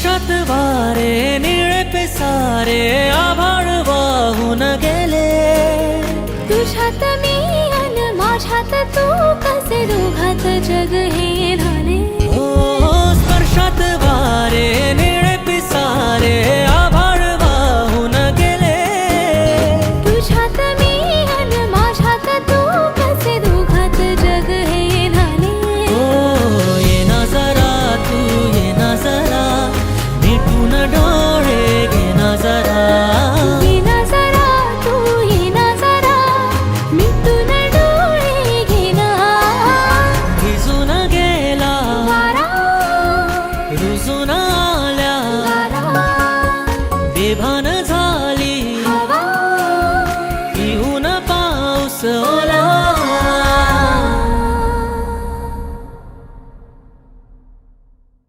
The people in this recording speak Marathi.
स्पर्शात वारे निळे पेसारे आभाळ वाहून गेले तुझ्यात मी अन माझ्यात तू कसे दोघात जग हे झाले हो स्पर्शात वारे निळे पिसारे आभाळ वाहून गेले तुझ्यात मी अन माझ्यात तू कसे दोघात जग हे झाले हो ये ना जरा तू ये ना जरा मिटून डोळे घे ना जरा ये ना जरा तू ये ना जरा मिटून डोळे घे ना भिजून गेला वारा रुजून